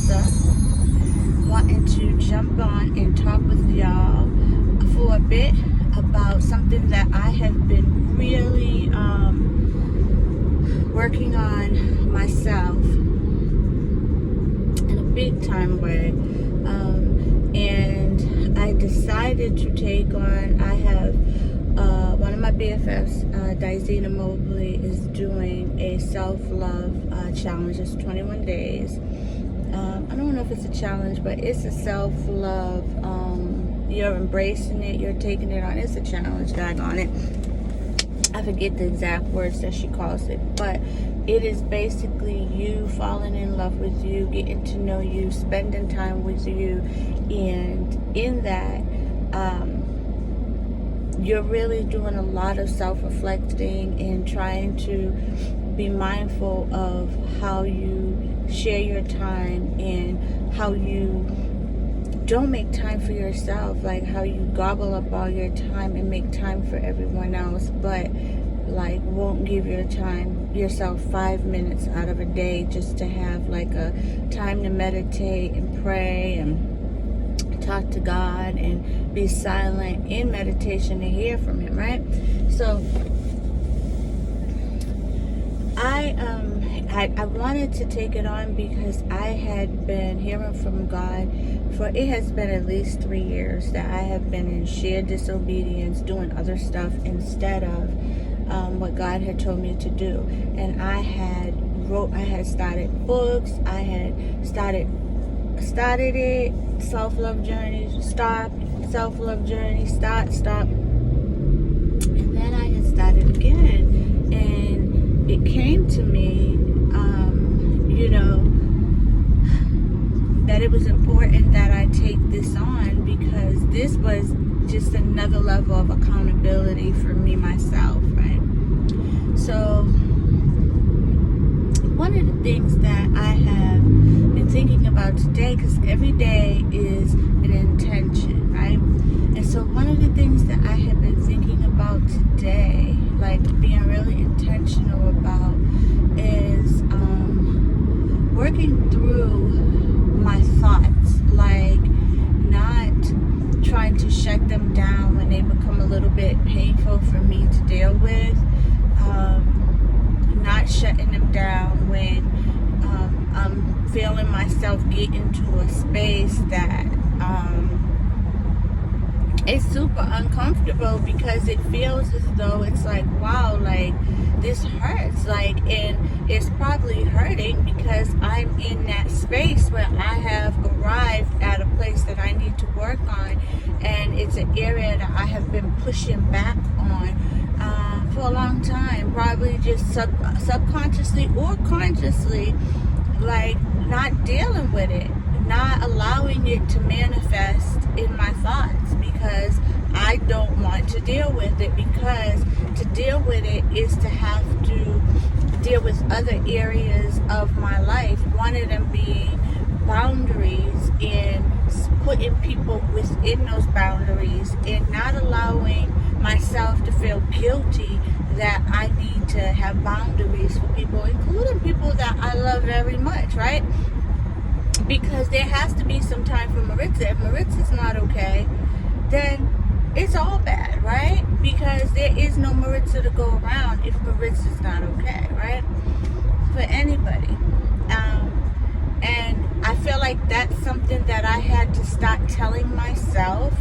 Melissa, wanting to jump on and talk with y'all for a bit about something that I have been really working on myself in a big time way. And I decided to take on, I have one of my BFFs, Dizena Mobley, is doing a self-love challenge. It's 21 days. I don't know if it's a challenge, but it's a self-love. You're embracing it, you're taking it on. It's a challenge, daggone it. I forget the exact words that she calls it, but it is basically you falling in love with you, getting to know you, spending time with you, and in that, you're really doing a lot of self-reflecting and trying to be mindful of how you share your time and how you don't make time for yourself, like how you gobble up all your time and make time for everyone else, but like won't give yourself 5 minutes out of a day just to have like a time to meditate and pray and talk to God and be silent in meditation and hear from Him, right? So I wanted to take it on because I had been hearing from God for, it has been at least 3 years that I have been in sheer disobedience, doing other stuff instead of what God had told me to do. And I had started books, I had started it, self-love journey, stop, self-love journey, stop, and then I had started again, and it came to me, that it was important that I take this on because this was just another level of accountability for me myself, right? So one of the things that I have been thinking about today, because every day is an intention, right? And so one of the things that I have been thinking about today, like being really intentional about, is working through my thoughts, like not trying to shut them down when they become a little bit painful for me to deal with, not shutting them down when I'm feeling myself get into a space that it's super uncomfortable because it feels as though it's like, wow, like this hurts, like, and it's probably hurting because I'm in that space where I have arrived at a place that I need to work on, and it's an area that I have been pushing back on for a long time, probably just subconsciously or consciously, like not dealing with it, not allowing it to manifest in my thoughts because I don't want to deal with it, because to deal with it is to have to deal with other areas of my life, one of them being boundaries and putting people within those boundaries and not allowing myself to feel guilty that I need to have boundaries for people, including people that I love very much, right? Because there has to be some time for Maritza. If Maritza's not okay, then it's all bad, right? Because there is no Maritza to go around if Maritza's not okay, right? For anybody. And I feel like that's something that I had to start telling myself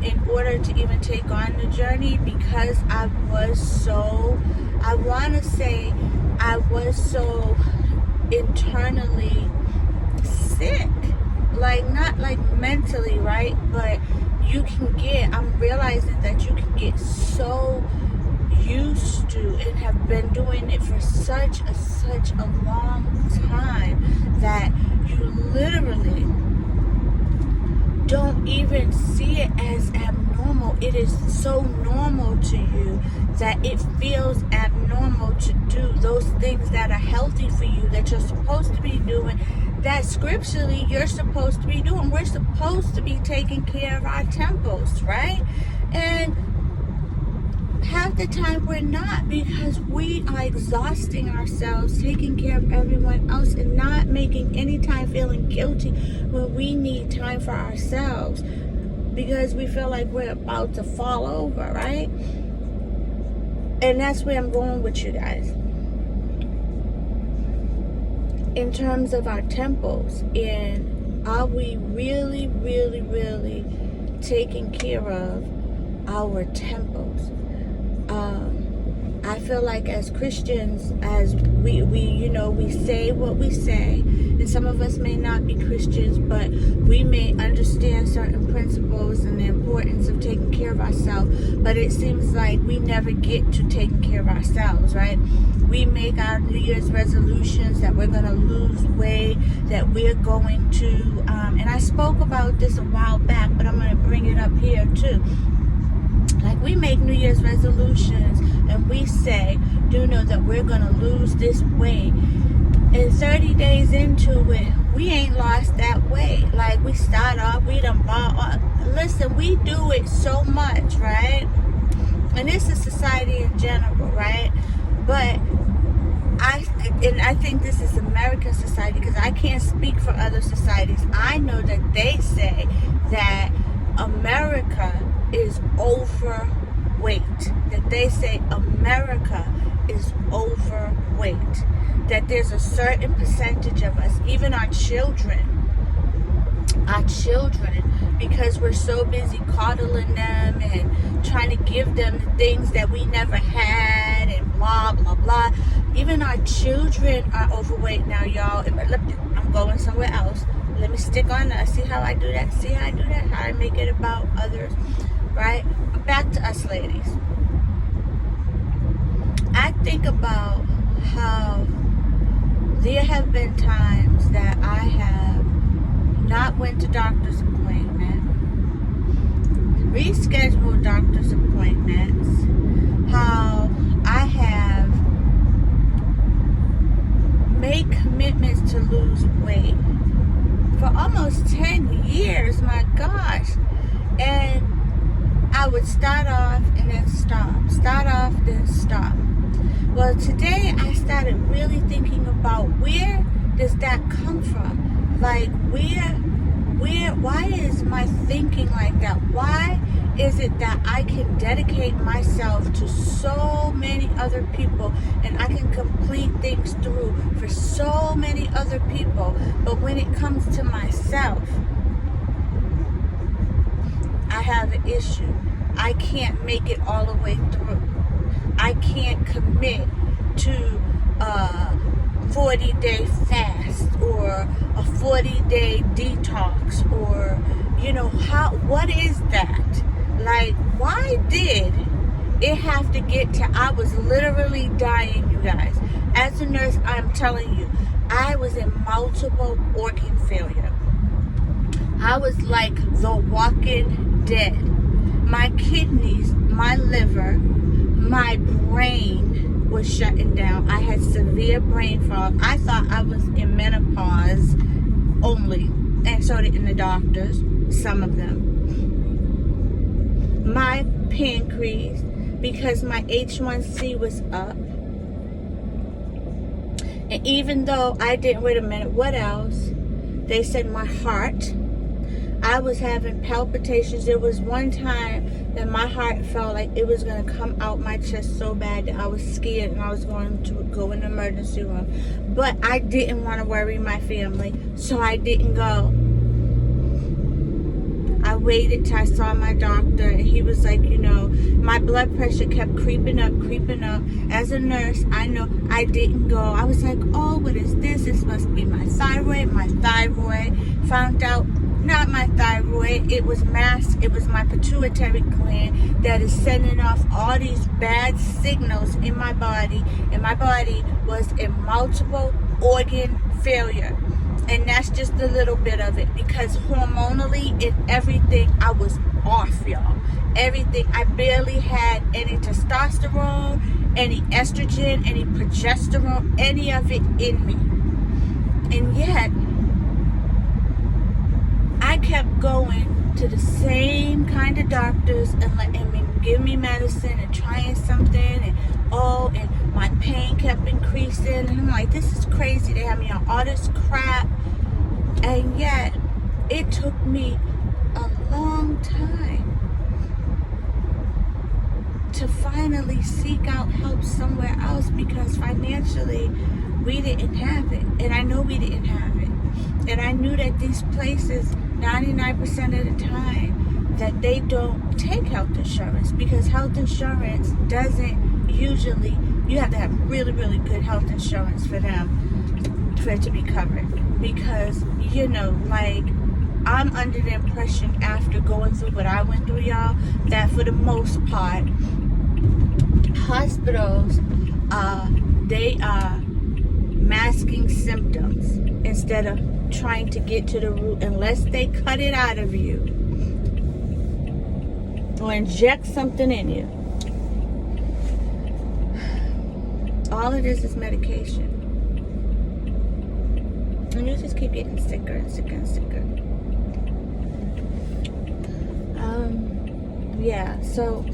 in order to even take on the journey, because I was so internally sick, like not like mentally, right? But I'm realizing that you can get so used to and have been doing it for such a long time that you literally don't even see it as abnormal. It is so normal to you that it feels abnormal to do those things that are healthy for you, that you're supposed to be doing, that scripturally you're supposed to be doing. We're supposed to be taking care of our temples, right? And half the time we're not, because we are exhausting ourselves, taking care of everyone else and not making any time feeling guilty when we need time for ourselves, because we feel like we're about to fall over, right? And that's where I'm going with you guys. In terms of our temples, and are we really, really, really taking care of our temples? I feel like as Christians, as we say what we say, and some of us may not be Christians, but we may understand certain principles and the importance of taking care of ourselves, but it seems like we never get to taking care of ourselves, right? We make our New Year's resolutions that we're going to lose weight, that we're going to, and I spoke about this a while back, but I'm going to bring it up here too. Like, we make New Year's resolutions and we say, that we're going to lose this weight. And 30 days into it, we ain't lost that weight. Like, we start off, we done bought off. Listen, we do it so much, right? And this is society in general, right? But I think this is American society, because I can't speak for other societies. I know that they say that America is overweight. That they say America is overweight. That there's a certain percentage of us, even our children, because we're so busy coddling them and trying to give them the things that we never had and blah, blah, blah. Even our children are overweight now, y'all. I'm going somewhere else. Let me stick on us. See how I do that? See how I do that? How I make it about others, right? Back to us ladies. I think about how there have been times that I have not went to doctor's appointment, rescheduled doctor's appointments, how I have made commitments to lose weight for almost 10 years, my gosh. And I would start off and then stop, start off, then stop. Well, today I started really thinking about, where does that come from? Like, why is my thinking like that? Why is it that I can dedicate myself to so many other people and I can complete things through for so many other people, but when it comes to myself, I have an issue. I can't make it all the way through. I can't commit to a 40-day fast or a 40-day detox, or what is that? Like, why did it have to get to, I was literally dying, you guys. As a nurse, I'm telling you, I was in multiple organ failure. I was like the walking dead. My kidneys, my liver, my brain was shutting down. I had severe brain fog. I thought I was in menopause only, and so did the doctors, some of them. My pancreas, because my H1C was up. And even though I didn't, wait a minute, what else? They said my heart. I was having palpitations. There was one time that my heart felt like it was going to come out my chest so bad that I was scared and I was going to go in the emergency room. But I didn't want to worry my family, so I didn't go. I waited till I saw my doctor, and he was like, my blood pressure kept creeping up. As a nurse, I know I didn't go. I was like, oh, what is this? This must be my thyroid. Found out, not my thyroid, it was my pituitary gland that is sending off all these bad signals in my body, and my body was in multiple organ failure. And that's just a little bit of it, because hormonally and everything, I was off, y'all. Everything. I barely had any testosterone, any estrogen, any progesterone, any of it in me. And yet, I I kept going to the same kind of doctors and give me medicine and trying something, and my pain kept increasing, and I'm like, this is crazy. They have me on all this crap, and yet it took me a long time to finally seek out help somewhere else, because financially we didn't have it, and I know we didn't have it, and I knew that these places 99% of the time that they don't take health insurance, because health insurance doesn't usually, you have to have really, really good health insurance for them for it to be covered, because like, I'm under the impression, after going through what I went through, y'all, that for the most part hospitals, they are masking symptoms instead of trying to get to the root, unless they cut it out of you or inject something in you. All it is medication, and you just keep getting sicker and sicker and sicker. Yeah, so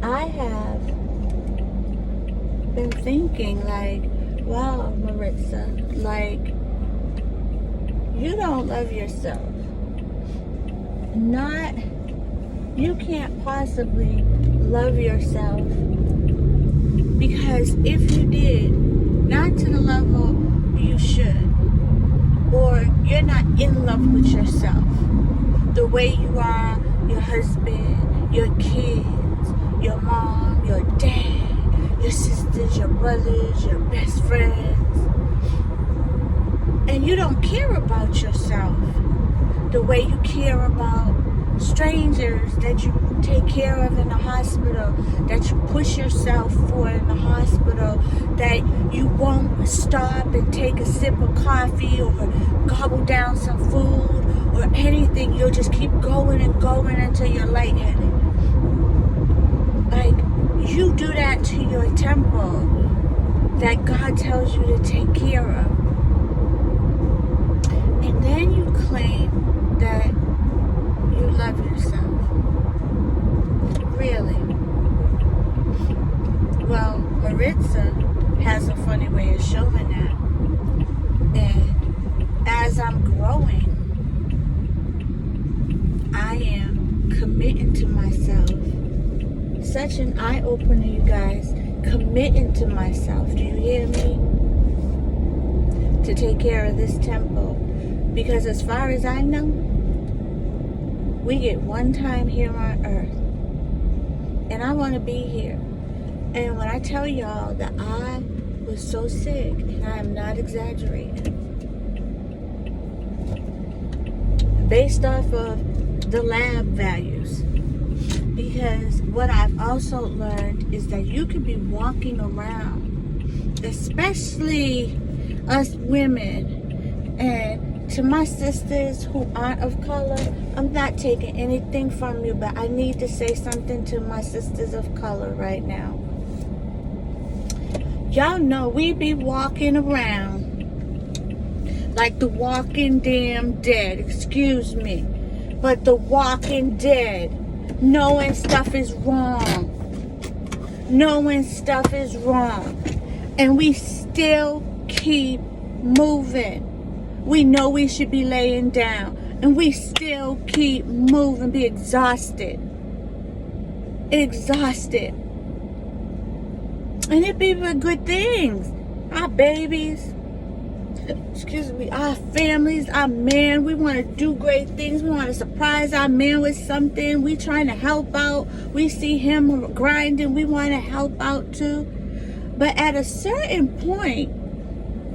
I have been thinking, like, wow, Maritza, like, you don't love yourself. You can't possibly love yourself, because if you did, not to the level you should, or you're not in love with yourself the way you are, your husband, your kids, your mom, your dad, your sisters, your brothers, your best friends, and you don't care about yourself the way you care about strangers that you take care of in the hospital, that you push yourself for in the hospital, that you won't stop and take a sip of coffee or gobble down some food or anything. You'll just keep going and going until you're lightheaded. Like, you do that to your temple that God tells you to take care of. And then you claim that you love yourself. Really? Well, Maritza has a funny way of showing that. And as I'm growing, I am committing to myself. Such an eye-opener, you guys. Committing to myself. Do you hear me? To take care of this temple. Because as far as I know, we get one time here on earth. And I want to be here. And when I tell y'all that I was so sick, and I am not exaggerating, based off of the lab values, because what I've also learned is that you could be walking around, especially us women, and to my sisters who aren't of color, I'm not taking anything from you, but I need to say something to my sisters of color right now. Y'all know we be walking around like the walking damn dead, excuse me, but the walking dead, knowing stuff is wrong, and we still keep moving. We know we should be laying down, and we still keep moving, be exhausted. And it be for good things. Our babies, our families, our man, we want to do great things. We want to surprise our man with something. We trying to help out. We see him grinding. We want to help out too. But at a certain point,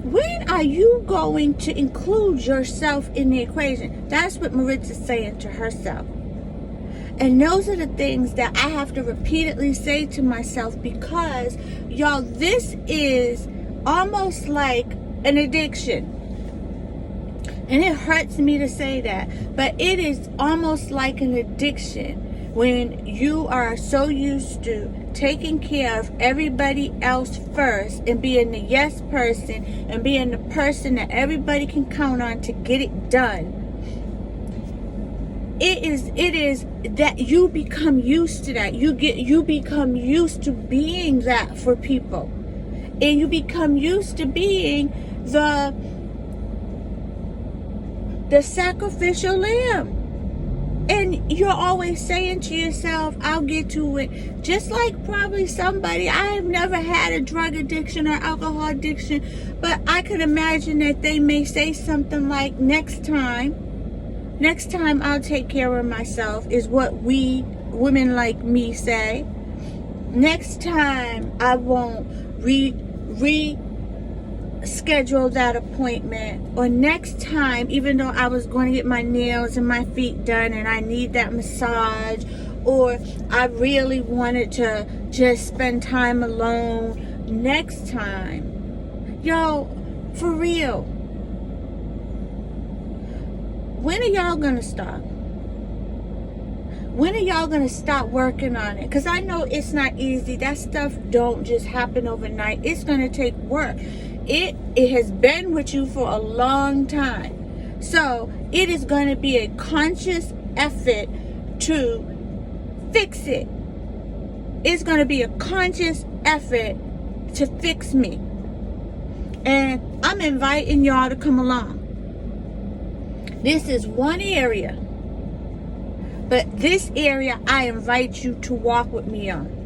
when are you going to include yourself in the equation? That's what Maritza's saying to herself. And those are the things that I have to repeatedly say to myself, because, y'all, this is almost like an addiction. And it hurts me to say that, but it is almost like an addiction when you are so used to taking care of everybody else first and being the yes person and being the person that everybody can count on to get it done. it is that you become used to that. You become used to being that for people. And you become used to being the sacrificial lamb. And you're always saying to yourself, I'll get to it. Just like probably somebody, I've never had a drug addiction or alcohol addiction, but I could imagine that they may say something like, next time I'll take care of myself, is what we women like me say. Next time I won't schedule that appointment, or next time, even though I was going to get my nails and my feet done and I need that massage, or I really wanted to just spend time alone, next time. Yo, for real, when are y'all gonna stop? When are y'all gonna stop working on it? Because I know it's not easy. That stuff don't just happen overnight. It's gonna take work. It has been with you for a long time. So it is going to be a conscious effort to fix it. It's going to be a conscious effort to fix me. And I'm inviting y'all to come along. This is one area. But this area I invite you to walk with me on.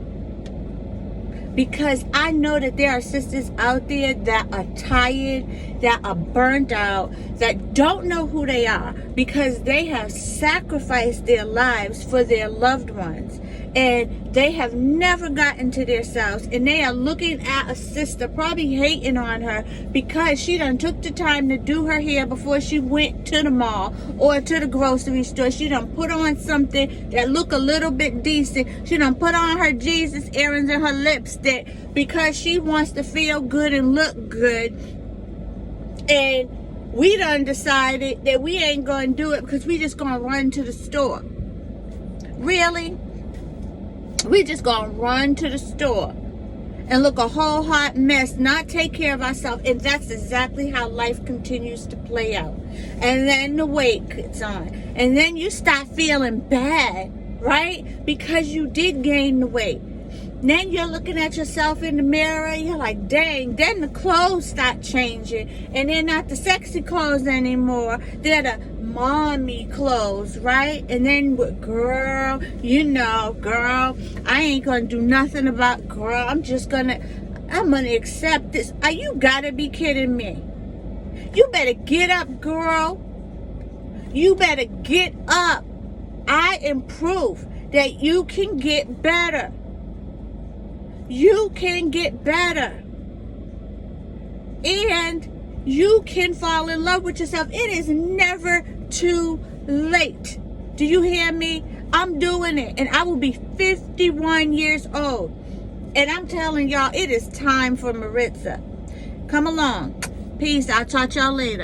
Because I know that there are sisters out there that are tired, that are burnt out, that don't know who they are because they have sacrificed their lives for their loved ones. And they have never gotten to themselves. And they are looking at a sister, probably hating on her because she done took the time to do her hair before she went to the mall or to the grocery store. She done put on something that look a little bit decent. She done put on her Jesus earrings and her lipstick because she wants to feel good and look good. And we done decided that we ain't gonna do it because we just gonna run to the store. Really? We just gonna run to the store and look a whole hot mess, not take care of ourselves. And that's exactly how life continues to play out. And then the weight gets on. And then you start feeling bad, right? Because you did gain the weight. Then you're looking at yourself in the mirror, you're like, dang. Then the clothes start changing. And they're not the sexy clothes anymore. They're the mommy clothes, right? And then girl, girl, I ain't gonna do nothing about girl. I'm gonna accept this. You gotta be kidding me. You better get up, girl. You better get up. I am proof that you can get better. You can get better. And you can fall in love with yourself. It is never too late. Do you hear me? I'm doing it. And I will be 51 years old. And I'm telling y'all, it is time for Maritza. Come along. Peace. I'll talk y'all later.